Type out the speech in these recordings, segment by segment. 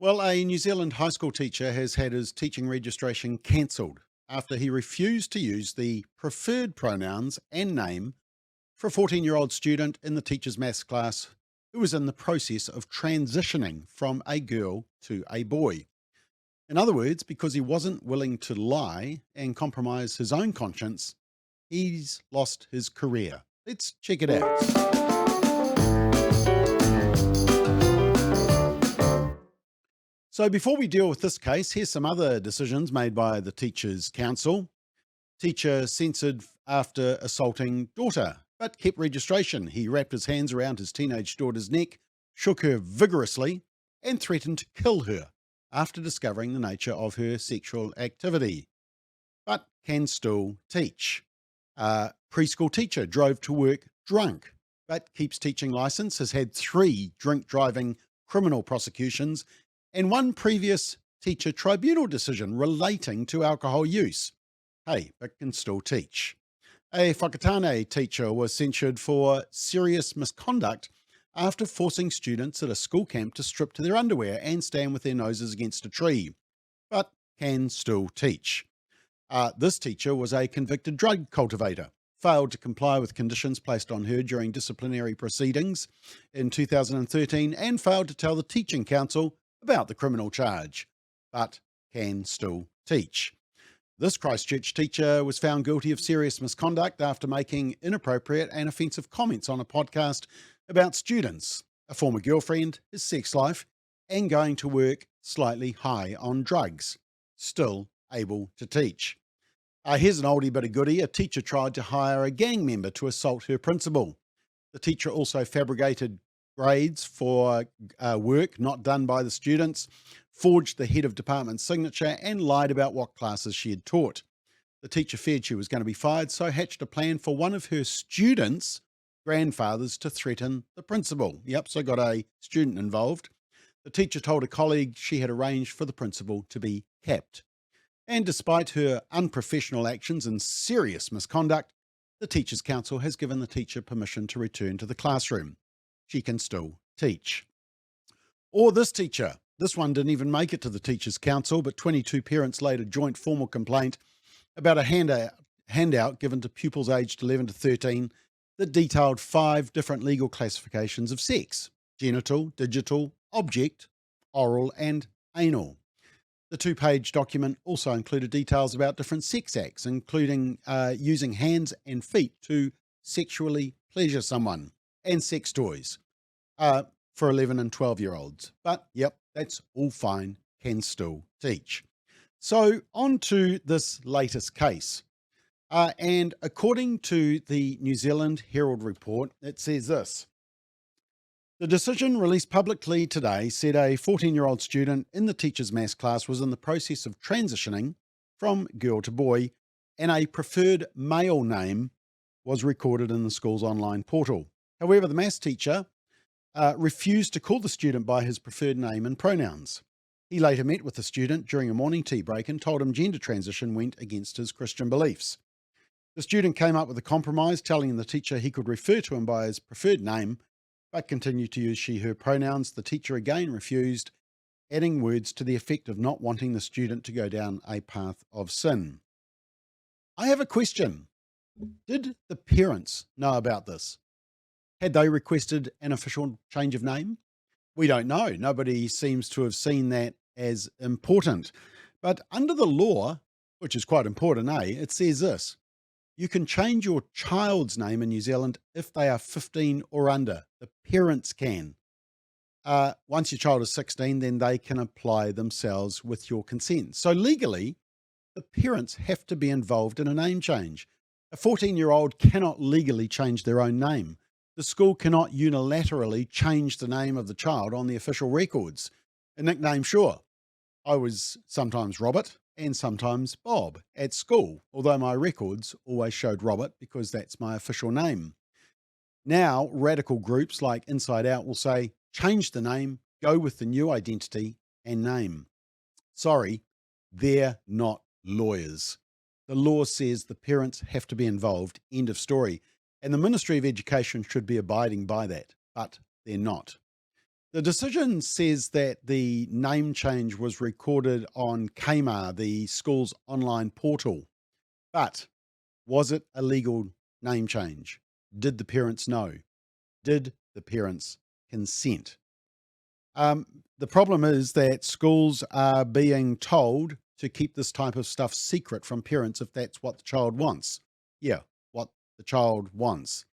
Well, a New Zealand high school teacher has had his teaching registration cancelled after he refused to use the preferred pronouns and name for a 14-year-old student in the teacher's maths class who was in the process of transitioning from a girl to a boy. In other words, because he wasn't willing to lie and compromise his own conscience, he's lost his career. Let's check it out. So before we deal with this case, here's some other decisions made by the Teachers' Council. Teacher censored after assaulting daughter, but kept registration. He wrapped his hands around his teenage daughter's neck, shook her vigorously, and threatened to kill her after discovering the nature of her sexual activity, but can still teach. Preschool teacher drove to work drunk, but keeps teaching license, has had 3 drink driving criminal prosecutions, and 1 previous teacher tribunal decision relating to alcohol use. Hey, but can still teach. A whakatane teacher was censured for serious misconduct after forcing students at a school camp to strip to their underwear and stand with their noses against a tree, but can still teach. This teacher was a convicted drug cultivator, failed to comply with conditions placed on her during disciplinary proceedings in 2013, and failed to tell the teaching council about the criminal charge, but can still teach. This Christchurch teacher was found guilty of serious misconduct after making inappropriate and offensive comments on a podcast about students, a former girlfriend, his sex life, and going to work slightly high on drugs. Still able to teach. Here's an oldie but a goodie. A teacher tried to hire a gang member to assault her principal. The teacher also fabricated grades for work not done by the students, forged the head of department's signature, and lied about what classes she had taught. The teacher feared she was going to be fired, so hatched a plan for one of her students' grandfathers to threaten the principal. Yep, so got a student involved. The teacher told a colleague she had arranged for the principal to be capped. And despite her unprofessional actions and serious misconduct, the Teachers' Council has given the teacher permission to return to the classroom. She can still teach. Or this teacher. This one didn't even make it to the Teachers' Council, but 22 parents laid a joint formal complaint about a handout given to pupils aged 11 to 13 that detailed 5 different legal classifications of sex: genital, digital, object, oral, and anal. The 2-page document also included details about different sex acts, including using hands and feet to sexually pleasure someone, and sex toys for 11 and 12-year-olds. But yep, that's all fine, can still teach. So on to this latest case. And according to the New Zealand Herald report, it says this. The decision released publicly today said a 14-year-old student in the teacher's maths class was in the process of transitioning from girl to boy, and a preferred male name was recorded in the school's online portal. However, the maths teacher refused to call the student by his preferred name and pronouns. He later met with the student during a morning tea break and told him gender transition went against his Christian beliefs. The student came up with a compromise, telling the teacher he could refer to him by his preferred name, but continued to use she/her pronouns. The teacher again refused, adding words to the effect of not wanting the student to go down a path of sin. I have a question. Did the parents know about this? Had they requested an official change of name? We don't know. Nobody seems to have seen that as important. But under the law, which is quite important, it says this. You can change your child's name in New Zealand if they are 15 or under. The parents can. Once your child is 16, then they can apply themselves with your consent. So legally, the parents have to be involved in a name change. A 14-year-old cannot legally change their own name. The school cannot unilaterally change the name of the child on the official records. A nickname, sure. I was sometimes Robert and sometimes Bob at school, although my records always showed Robert because that's my official name. Now, radical groups like Inside Out will say, change the name, go with the new identity and name. Sorry, they're not lawyers. The law says the parents have to be involved, end of story. And the Ministry of Education should be abiding by that, but they're not. The decision says that the name change was recorded on Kmart, the school's online portal. But was it a legal name change? Did the parents know? Did the parents consent? The problem is that schools are being told to keep this type of stuff secret from parents if that's what the child wants. Yeah, what the child wants.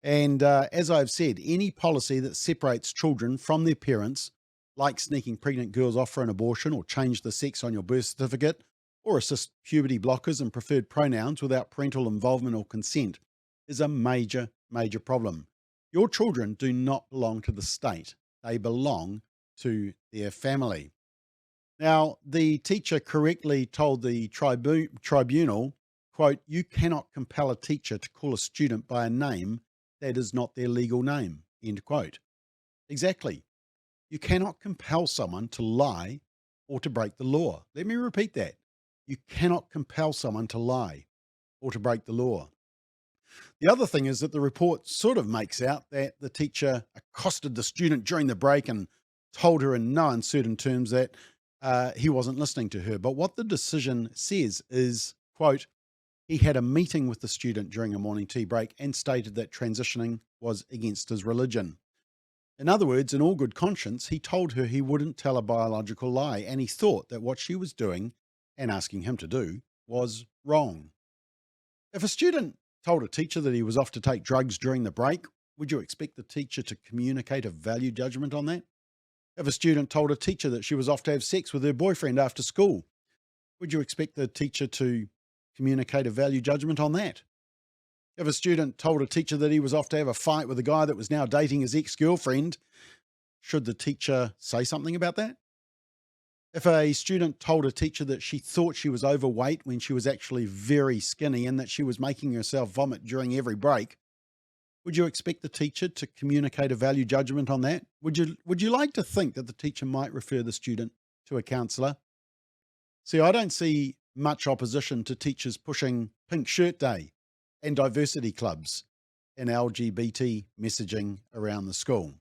And as I've said, any policy that separates children from their parents, like sneaking pregnant girls off for an abortion or change the sex on your birth certificate, or assist puberty blockers and preferred pronouns without parental involvement or consent, is a major, major problem. Your children do not belong to the state. They belong to their family. Now, the teacher correctly told the tribunal, quote, "You cannot compel a teacher to call a student by a name that is not their legal name," end quote. Exactly. You cannot compel someone to lie or to break the law. Let me repeat that. You cannot compel someone to lie or to break the law. The other thing is that the report sort of makes out that the teacher accosted the student during the break and told her in no uncertain terms that he wasn't listening to her. But what the decision says is, quote, "He had a meeting with the student during a morning tea break and stated that transitioning was against his religion." In other words, in all good conscience, he told her he wouldn't tell a biological lie, and he thought that what she was doing and asking him to do was wrong. If a student told a teacher that he was off to take drugs during the break, would you expect the teacher to communicate a value judgment on that? If a student told a teacher that she was off to have sex with her boyfriend after school, would you expect the teacher to communicate a value judgment on that? If a student told a teacher that he was off to have a fight with a guy that was now dating his ex-girlfriend, should the teacher say something about that? If a student told a teacher that she thought she was overweight when she was actually very skinny and that she was making herself vomit during every break, would you expect the teacher to communicate a value judgment on that? Would you like to think that the teacher might refer the student to a counsellor? See, I don't see much opposition to teachers pushing Pink Shirt Day and diversity clubs and LGBT messaging around the school.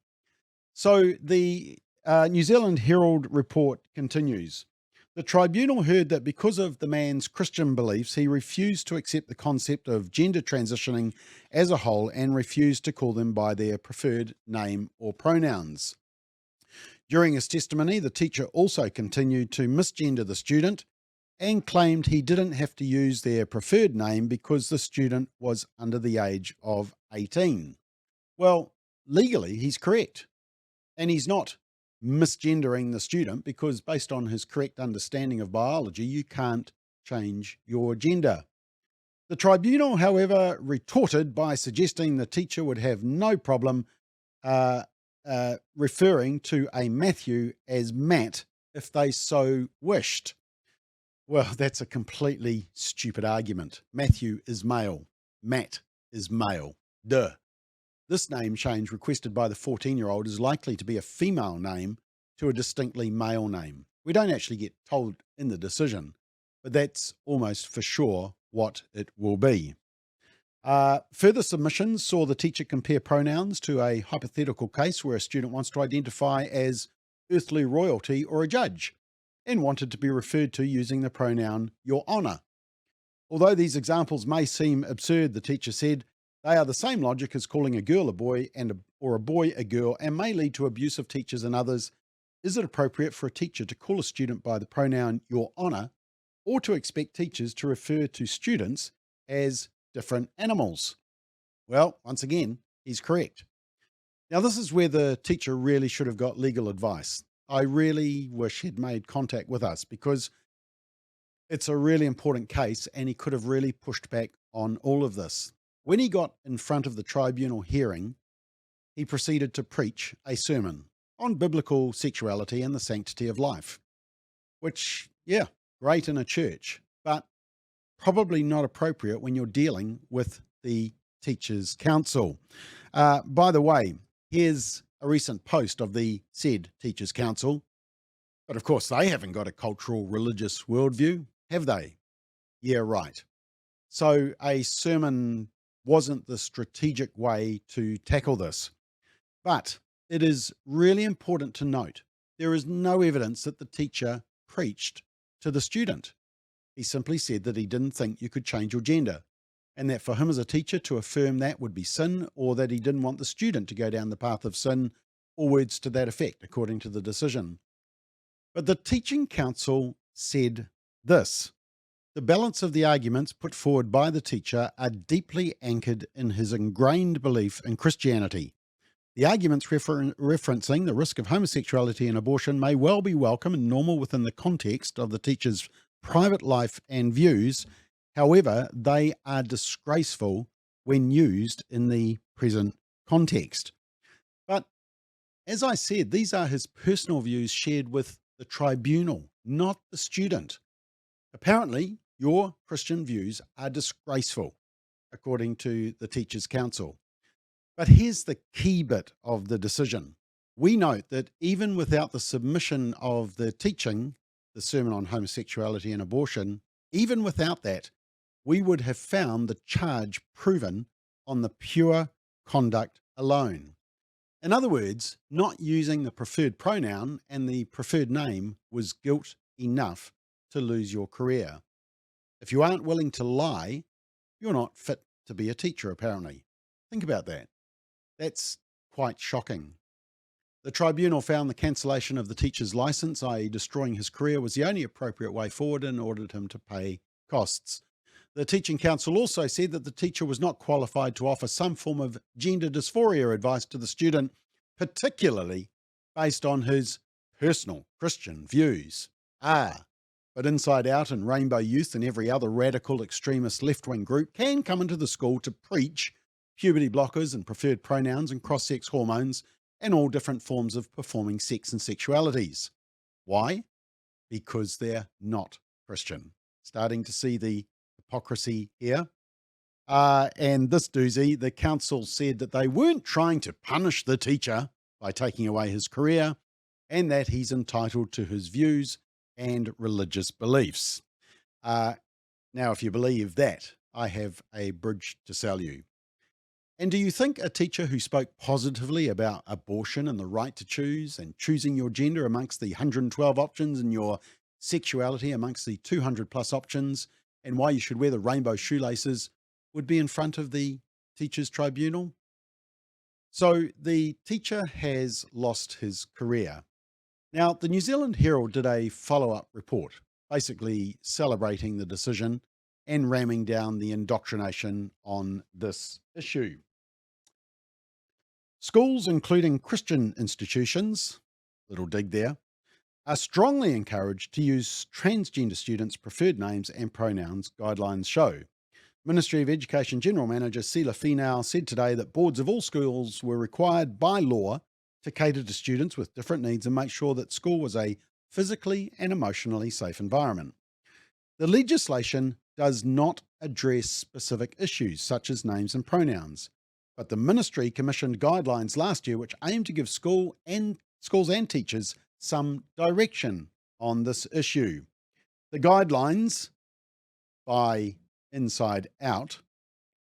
So the New Zealand Herald report continues. The tribunal heard that because of the man's Christian beliefs, he refused to accept the concept of gender transitioning as a whole and refused to call them by their preferred name or pronouns. During his testimony, the teacher also continued to misgender the student and claimed he didn't have to use their preferred name because the student was under the age of 18. Well, legally, he's correct. And he's not misgendering the student because based on his correct understanding of biology, you can't change your gender. The tribunal, however, retorted by suggesting the teacher would have no problem referring to a Matthew as Matt if they so wished. Well, that's a completely stupid argument. Matthew is male. Matt is male. Duh. This name change requested by the 14-year-old is likely to be a female name to a distinctly male name. We don't actually get told in the decision, but that's almost for sure what it will be. Further submissions saw the teacher compare pronouns to a hypothetical case where a student wants to identify as earthly royalty or a judge and wanted to be referred to using the pronoun Your Honour. Although these examples may seem absurd, the teacher said, they are the same logic as calling a girl a boy or a boy a girl and may lead to abuse of teachers and others. Is it appropriate for a teacher to call a student by the pronoun Your Honour or to expect teachers to refer to students as different animals? Well, once again, he's correct. Now, this is where the teacher really should have got legal advice. I really wish he'd made contact with us because it's a really important case and he could have really pushed back on all of this. When he got in front of the tribunal hearing, he proceeded to preach a sermon on biblical sexuality and the sanctity of life, which, yeah, great in a church, but probably not appropriate when you're dealing with the Teachers' Council. By the way, here's a recent post of the said Teachers' Council, but of course they haven't got a cultural religious worldview, have they? Yeah, right. So a sermon wasn't the strategic way to tackle this. But it is really important to note there is no evidence that the teacher preached to the student. He simply said that he didn't think you could change your gender, and that for him as a teacher to affirm that would be sin, or that he didn't want the student to go down the path of sin, or words to that effect, according to the decision. But the teaching council said this: the balance of the arguments put forward by the teacher are deeply anchored in his ingrained belief in Christianity. The arguments referencing the risk of homosexuality and abortion may well be welcome and normal within the context of the teacher's private life and views. However, they are disgraceful when used in the present context. But as I said, these are his personal views shared with the tribunal, not the student. Apparently, your Christian views are disgraceful, according to the Teachers' Council. But here's the key bit of the decision. We note that even without the submission of the teaching, the sermon on homosexuality and abortion, even without that, we would have found the charge proven on the pure conduct alone. In other words, not using the preferred pronoun and the preferred name was guilt enough to lose your career. If you aren't willing to lie, you're not fit to be a teacher, apparently. Think about that. That's quite shocking. The tribunal found the cancellation of the teacher's license, i.e. destroying his career, was the only appropriate way forward and ordered him to pay costs. The teaching council also said that the teacher was not qualified to offer some form of gender dysphoria advice to the student, particularly based on his personal Christian views. But Inside Out and Rainbow Youth and every other radical extremist left-wing group can come into the school to preach puberty blockers and preferred pronouns and cross-sex hormones and all different forms of performing sex and sexualities. Why? Because they're not Christian. Starting to see the hypocrisy here. And this doozy, the council said that they weren't trying to punish the teacher by taking away his career, and that he's entitled to his views and religious beliefs. Now, if you believe that, I have a bridge to sell you. And do you think a teacher who spoke positively about abortion and the right to choose and choosing your gender amongst the 112 options and your sexuality amongst the 200 plus options and why you should wear the rainbow shoelaces would be in front of the teachers' tribunal? So the teacher has lost his career. Now, the New Zealand Herald did a follow-up report, basically celebrating the decision and ramming down the indoctrination on this issue. Schools, including Christian institutions, little dig there, are strongly encouraged to use transgender students' preferred names and pronouns, guidelines show. Ministry of Education General Manager Sila Finau said today that boards of all schools were required by law to cater to students with different needs and make sure that school was a physically and emotionally safe environment. The legislation does not address specific issues such as names and pronouns, but the ministry commissioned guidelines last year which aim to give schools and teachers some direction on this issue. The guidelines by Inside Out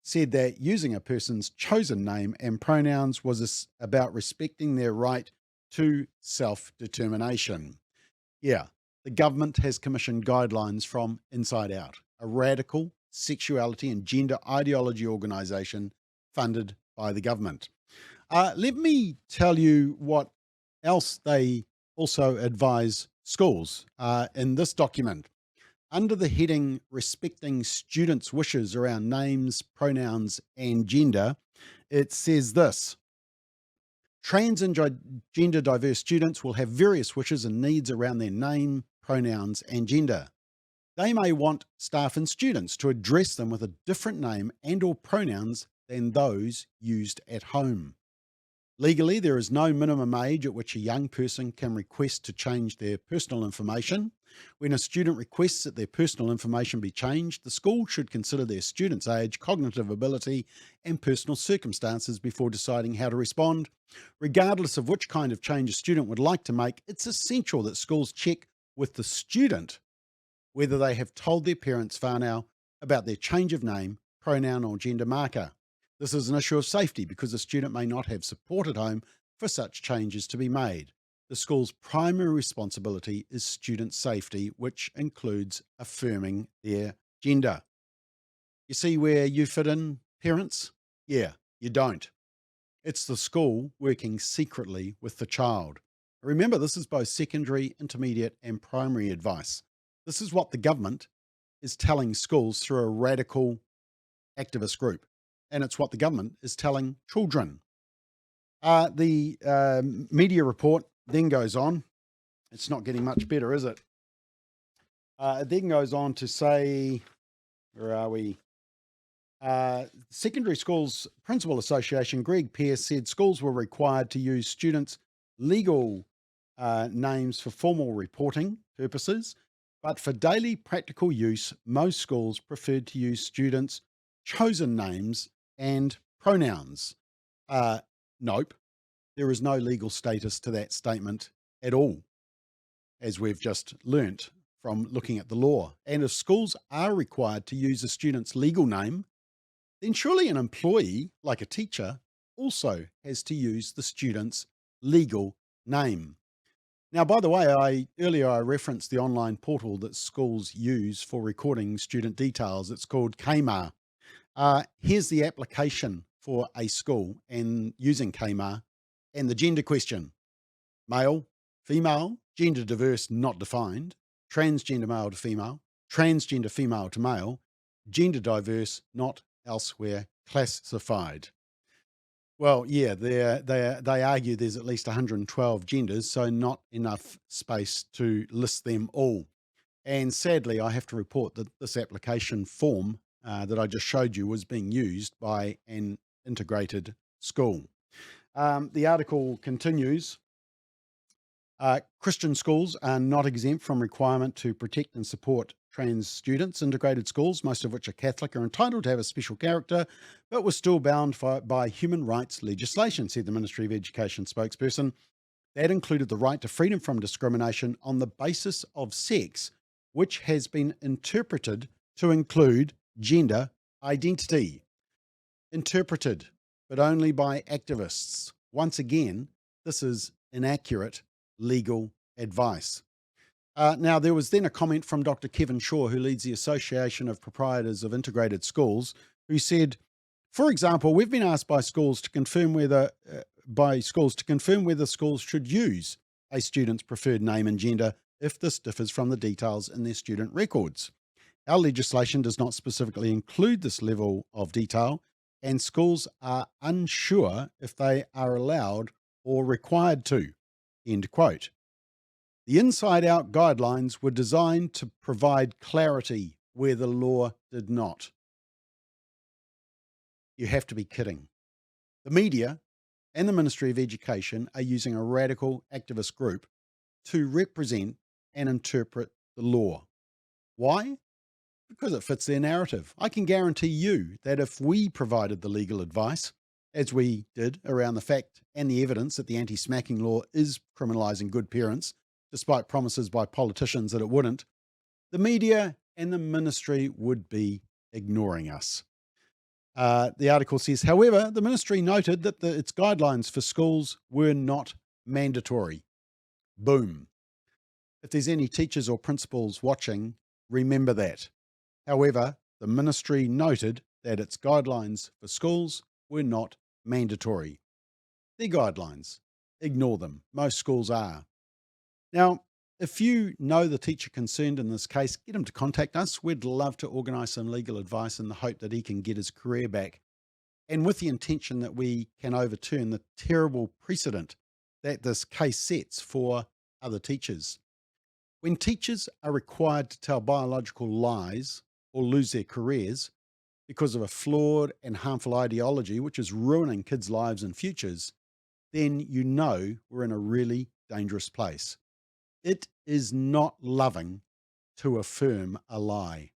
said that using a person's chosen name and pronouns was about respecting their right to self-determination. Yeah, the government has commissioned guidelines from Inside Out, a radical sexuality and gender ideology organisation funded by the government. Let me tell you what else they also advise schools in this document. Under the heading Respecting Students' Wishes around names, pronouns, and gender, it says this: trans and gender diverse students will have various wishes and needs around their name, pronouns, and gender. They may want staff and students to address them with a different name and or pronouns than those used at home. Legally, there is no minimum age at which a young person can request to change their personal information. When a student requests that their personal information be changed, the school should consider their student's age, cognitive ability, and personal circumstances before deciding how to respond. Regardless of which kind of change a student would like to make, it's essential that schools check with the student whether they have told their parents whānau about their change of name, pronoun, or gender marker. This is an issue of safety because a student may not have support at home for such changes to be made. The school's primary responsibility is student safety, which includes affirming their gender. You see where you fit in, parents? Yeah, you don't. It's the school working secretly with the child. Remember, this is both secondary, intermediate, and primary advice. This is what the government is telling schools through a radical activist group, and it's what the government is telling children. The media report then goes on. It's not getting much better, is it? It then goes on to say, where are we? Secondary Schools Principal Association, Greg Pearce, said schools were required to use students' legal names for formal reporting purposes, but for daily practical use, most schools preferred to use students' chosen names and pronouns. Nope, there is no legal status to that statement at all, as we've just learnt from looking at the law. And if schools are required to use a student's legal name, then surely an employee, like a teacher, also has to use the student's legal name. Now, by the way, earlier I referenced the online portal that schools use for recording student details. It's called Kmart. Here's the application for a school and using Kmart and the gender question: male, female, gender diverse, not defined, transgender male to female, transgender female to male, gender diverse, not elsewhere classified. Well, yeah, they argue there's at least 112 genders, so not enough space to list them all. And sadly, I have to report that this application form that I just showed you was being used by an integrated school. The article continues. Christian schools are not exempt from requirement to protect and support trans students. Integrated schools, most of which are Catholic, are entitled to have a special character, but were still bound by human rights legislation, said the Ministry of Education spokesperson. That included the right to freedom from discrimination on the basis of sex, which has been interpreted to include gender identity. Interpreted, but only by activists. Once again, this is inaccurate legal advice. Now, there was then a comment from Dr. Kevin Shaw, who leads the Association of Proprietors of Integrated Schools, who said, for example, we've been asked by schools to confirm whether schools should use a student's preferred name and gender if this differs from the details in their student records. Our legislation does not specifically include this level of detail, and schools are unsure if they are allowed or required to. End quote. The Inside Out guidelines were designed to provide clarity where the law did not. You have to be kidding. The media and the Ministry of Education are using a radical activist group to represent and interpret the law. Why? Because it fits their narrative. I can guarantee you that if we provided the legal advice, as we did around the fact and the evidence that the anti-smacking law is criminalising good parents, despite promises by politicians that it wouldn't, the media and the ministry would be ignoring us. The article says, however, the ministry noted that its guidelines for schools were not mandatory. Boom. If there's any teachers or principals watching, remember that. However, the ministry noted that its guidelines for schools were not mandatory. They're guidelines. Ignore them. Most schools are. Now, if you know the teacher concerned in this case, get him to contact us. We'd love to organise some legal advice in the hope that he can get his career back, and with the intention that we can overturn the terrible precedent that this case sets for other teachers. When teachers are required to tell biological lies or lose their careers because of a flawed and harmful ideology which is ruining kids' lives and futures, then you know we're in a really dangerous place. It is not loving to affirm a lie.